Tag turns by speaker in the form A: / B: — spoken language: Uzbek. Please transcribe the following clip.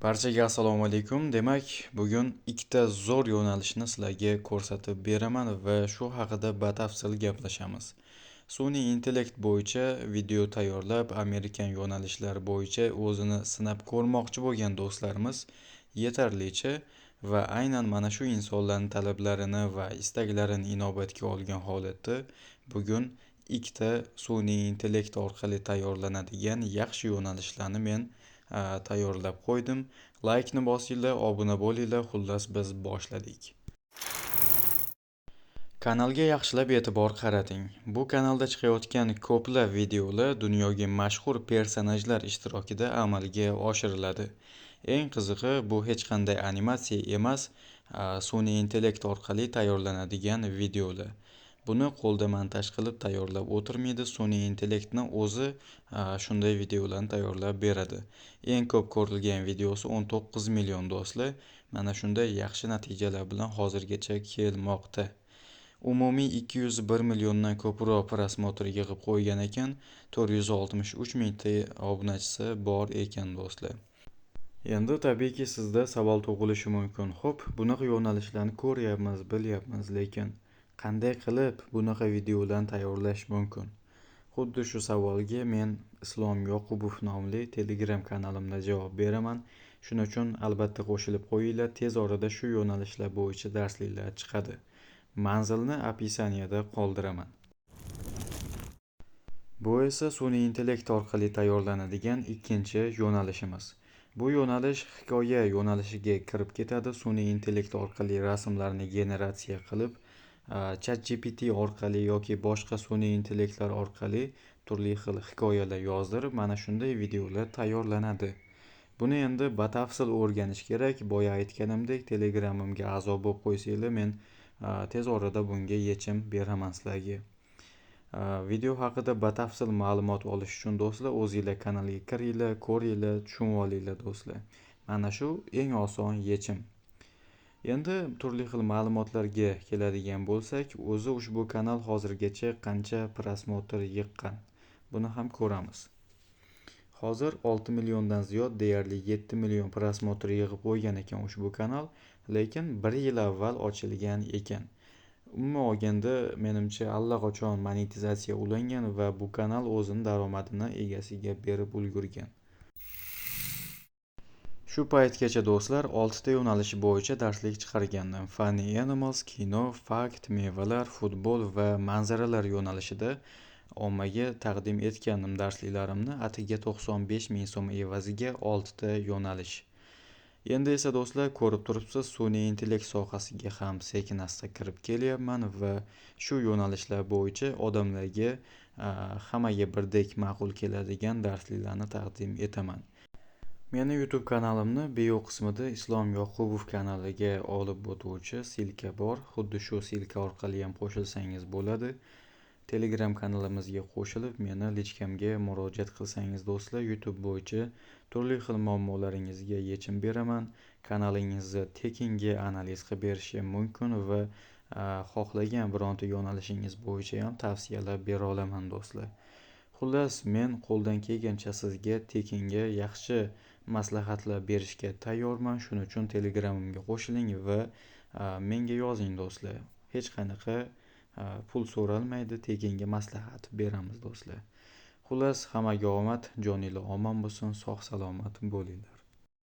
A: Barchaga assalomu alaykum. Demak, bugun ikkita zo'r yo'nalishni sizlarga ko'rsatib beraman va shu haqida batafsil gaplashamiz. Sun'iy intellekt bo'yicha video tayyorlab, Amerikan yo'nalishlari bo'yicha o'zini sinab ko'rmoqchi bo'lgan do'stlarimiz yetarlicha va aynan mana shu insonlarning talablarini va istaklarini inobatga olgan holatda bugun ikkita sun'iy intellekt orqali tayyorlanadigan yaxshi yo'nalishlarni men tayyorlab qo'ydim. Like'ni bosinglar, obuna bo'linglar. Xullas biz boshladik. Kanalga yaxshilab e'tibor qarating. Bu kanalda chiqayotgan ko'plab videolar dunyoga mashhur personajlar ishtirokida amalga oshiriladi. Eng qizig'i, bu hech qanday animatsiya emas, sun'iy intellekt orqali tayyorlanadigan videolar. Buni qo'lda montaj qilib tayyorlab o'tirmaydi. Sun'iy intellektni o'zi shunday videolarni tayyorlab beradi. Eng ko'p ko'rilgan videosi 19 million do'stlar. Mana shunday yaxshi natijalar bilan hozirgacha kelmoqda. Umumiy 201 milliondan ko'proq prosmotr yig'ib qo'ygan ekan, 463 mingta obunachisi bor ekan do'stlar. Endi tabiiyki sizda savol tug'ilishi mumkin. Xo'p, bunaqa yo'nalishlarni ko'ryapmiz, bilyapmiz, lekin qanday qilib bunaqa videolarni tayyorlash mumkin? Xuddi shu savolga men Islom Yoqubov nomli Telegram kanalimda javob beraman. Shuning uchun albatta qo'shilib qo'yinglar. Tez orada shu yo'nalishlar bo'yicha darsliklar chiqadi. Manzilni opisaniyada qoldiraman. Bu esa sun'iy intellekt orqali tayyorlanadigan ikkinchi yo'nalishimiz. Bu yo'nalish hikoya yo'nalishiga kirib ketadi. Sun'iy intellekt orqali rasmlarni generatsiya qilib, ChatGPT orqali yoki boshqa sun'iy intellektlar orqali turli xil hikoyalar yozdirib, mana shunday videolar tayyorlanadi. Buni endi batafsil o'rganish kerak. Boya aytganimdek, Telegramimga a'zo bo'lib qo'ysanglar, men tez orada bunga yechim beraman sizlarga. Video haqida batafsil ma'lumot olish uchun do'stlar, o'zingizlar kanalga kiringlar, ko'ringlar, tushunib olinglar do'stlar. Mana shu eng oson yechim. Endi turli xil ma'lumotlarga keladigan bo'lsak, o'zi ushbu kanal hozirgacha qancha prosmotr yiqqan, buni ham ko'ramiz. Hozir 6 milliondan ziyod, deyarli 7 million prosmotr yig'ib qo'ygan ekan ushbu kanal, lekin 1 yil avval ochilgan ekan. Umuman olganda, menimcha allaqachon monetizatsiya ulangan va bu kanal o'zini daromadini egasiga berib ulgurgan. Shu paytgacha do'stlar 6 ta yo'nalish bo'yicha darslik chiqargandim. Funny Animals, kino, fakt, mevalar, futbol va manzaralar yo'nalishida ommaga taqdim etgandim darsliklarimni. Atiga 95 ming so'm evaziga 6 ta yo'nalish. Endi esa do'stlar, ko'rib turibsiz, sun'iy intellekt sohasiga ham sekin-asta kirib kelyapman va shu yo'nalishlar bo'yicha odamlarga hammaga birdek ma'qul keladigan darsliklarni taqdim etaman. Meni YouTube kanalimni bio qismida Islom Yoqubov kanaliga olib o'tuvchi silka bor. Xuddi shu silka orqali ham qo'shilsangiz bo'ladi. Telegram kanalimizga qo'shilib, meni lichkamga murojaat qilsangiz do'stlar, YouTube bo'yicha turli xil muammolaringizga yechim beraman. Kanalingizni tekinga analiz qilib berishim mumkin va xohlagan bironta yo'nalishingiz bo'yicha ham tavsiyalar bera olaman do'stlar. Xullas, men qo'ldan kelgancha sizga tekinga yaxshi maslahatlar berishga tayyorman. Shuning uchun Telegramimga qo'shiling va menga yozing do'stlar. Hech qanaqa pul so'ralmaydi, tekinga maslahat beramiz do'stlar. Xullas, hammaga omad, joninglar omon bo'lsin, sog' salomat bo'linglar.